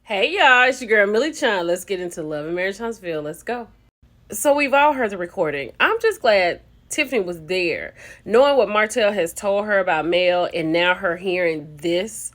Hey y'all, it's your girl Millie Chan. Let's get into Love and Marriage Huntsville. Let's go. So we've all heard the recording. I'm just glad Tiffany was there. Knowing what Martell has told her about Mel and now her hearing this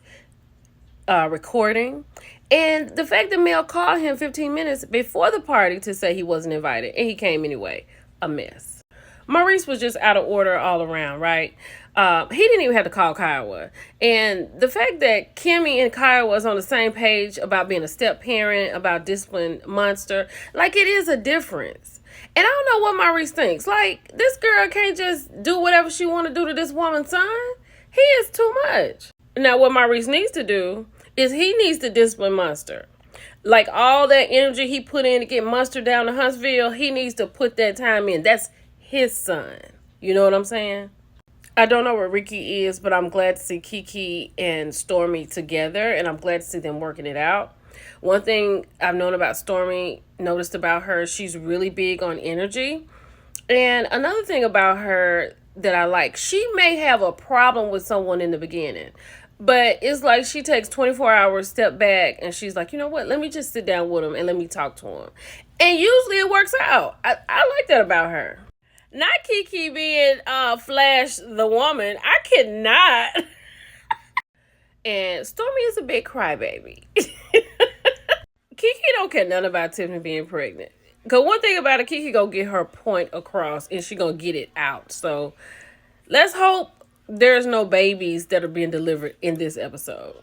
recording. And the fact that Mel called him 15 minutes before the party to say he wasn't invited and he came anyway. A mess. Maurice was just out of order all around, right? He didn't even have to call Kiowa. And the fact that Kimmy and Kiowa was on the same page about being a step parent, about discipline monster, like it is a difference. And I don't know what Maurice thinks. Like, this girl can't just do whatever she want to do to this woman's son. He is too much. Now, what Maurice needs to do is he needs to discipline Munster. Like, all that energy he put in to get Munster down to Huntsville, he needs to put that time in. That's his son. You know what I'm saying? I don't know where Ricky is, but I'm glad to see Kiki and Stormy together, and I'm glad to see them working it out. One thing I've known about Stormy, noticed about her, she's really big on energy. And another thing about her that I like, she may have a problem with someone in the beginning, but it's like she takes 24 hours, step back, and she's like, you know what, let me just sit down with him and let me talk to him. And usually it works out. I like that about her. Not Kiki being Flash the woman. I cannot. And Stormy is a big crybaby. Kiki don't care nothing about Tiffany being pregnant. Because one thing about it, Kiki gonna get her point across and she gonna get it out. So let's hope there's no babies that are being delivered in this episode.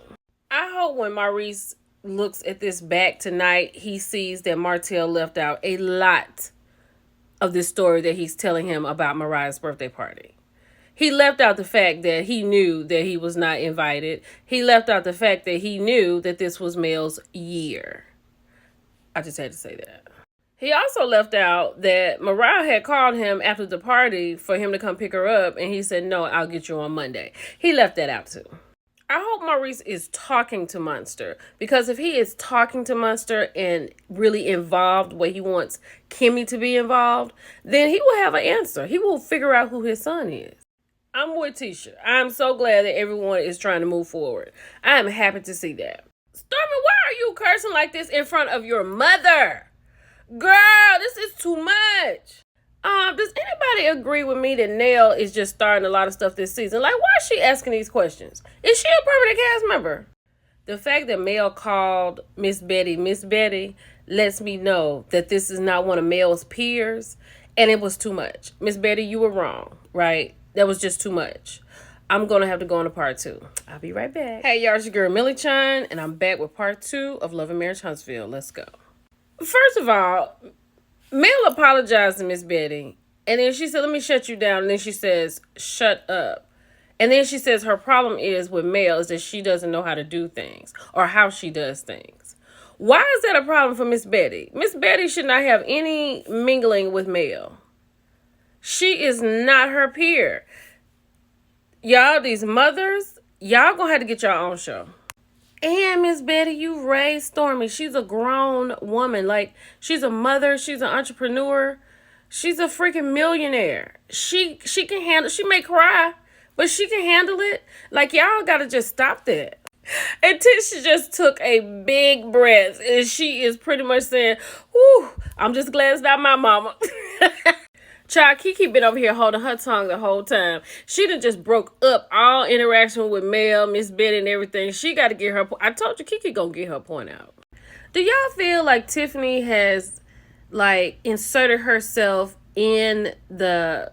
I hope when Maurice looks at this back tonight, he sees that Martell left out a lot of this story that he's telling him about Mariah's birthday party. He left out the fact that he knew that he was not invited. He left out the fact that he knew that this was Mel's year. I just had to say that. He also left out that Mariah had called him after the party for him to come pick her up, and he said, no, I'll get you on Monday. He left that out too. I hope Maurice is talking to Munster, because if he is talking to Munster and really involved where he wants Kimmy to be involved, then he will have an answer. He will figure out who his son is. I'm with Tisha. I'm so glad that everyone is trying to move forward. I am happy to see that. Stormy, why are you cursing like this in front of your mother? Girl, this is too much. Does anybody agree with me that Nell is just starting a lot of stuff this season? Like, why is she asking these questions? Is she a permanent cast member? The fact that Mel called Miss Betty lets me know that this is not one of Mel's peers, and it was too much. Miss Betty, you were wrong, right? That was just too much. I'm going to have to go on to part 2. I'll be right back. Hey, y'all, it's your girl Millie Chan, and I'm back with part 2 of Love and Marriage Huntsville. Let's go. First of all, Mel apologized to Miss Betty, and then she said, let me shut you down, and then she says, shut up. And then she says her problem is with Mel is that she doesn't know how to do things or how she does things. Why is that a problem for Miss Betty? Miss Betty should not have any mingling with Mel. She is not her peer. Y'all, these mothers, y'all gonna have to get your own show. And Miss Betty, you raised Stormy. She's a grown woman. Like, she's a mother. She's an entrepreneur. She's a freaking millionaire. She can handle, she may cry, but she can handle it. Like, y'all gotta just stop that. And Tisha just took a big breath, and she is pretty much saying, whew, I'm just glad it's not my mama. Child, Kiki been over here holding her tongue the whole time. She done just broke up all interaction with Mel, Miss Betty, and everything. She got to get her point. I told you, Kiki gonna get her point out. Do y'all feel like Tiffany has, like, inserted herself in the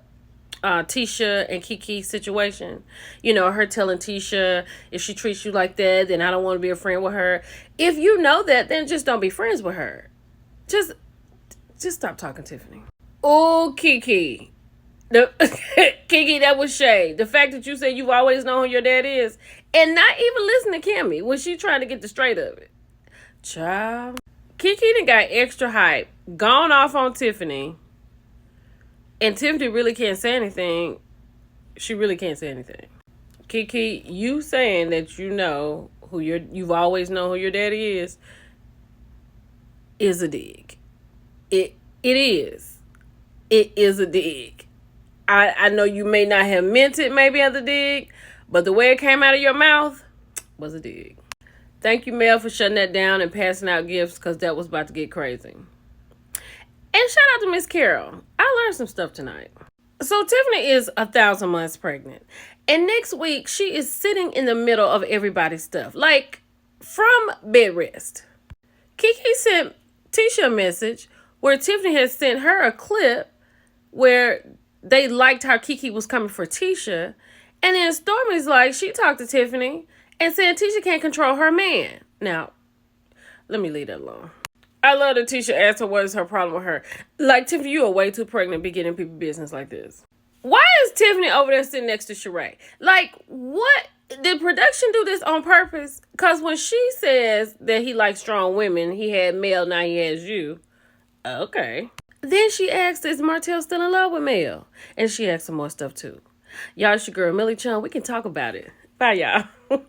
Tisha and Kiki situation? You know, her telling Tisha, if she treats you like that, then I don't want to be a friend with her. If you know that, then just don't be friends with her. Just stop talking, Tiffany. Oh, Kiki. Kiki, that was shade. The fact that you said you've always known who your dad is and not even listen to Kimmy when she trying to get the straight of it. Child. Kiki done got extra hype, gone off on Tiffany, and Tiffany really can't say anything. She really can't say anything. Kiki, you saying that you know who you've always known who your daddy is a dig. It is. It is a dig. I know you may not have meant it maybe as a dig, but the way it came out of your mouth was a dig. Thank you, Mel, for shutting that down and passing out gifts because that was about to get crazy. And shout out to Miss Carol. I learned some stuff tonight. So Tiffany is 1,000 months pregnant. And next week, she is sitting in the middle of everybody's stuff. Like, from bed rest. Kiki sent Tisha a message where Tiffany had sent her a clip where they liked how Kiki was coming for Tisha. And then Stormy's like, she talked to Tiffany and said Tisha can't control her man. Now, let me leave that alone. I love that Tisha asked her what is her problem with her. Like, Tiffany, you are way too pregnant to be getting people business like this. Why is Tiffany over there sitting next to Sheree? Like, what? Did production do this on purpose? Because when she says that he likes strong women, he had Mel, now he has you. Okay. Then she asked, is Martell still in love with Mel? And she asked some more stuff too. Y'all, it's your girl, Millie Chung. We can talk about it. Bye, y'all.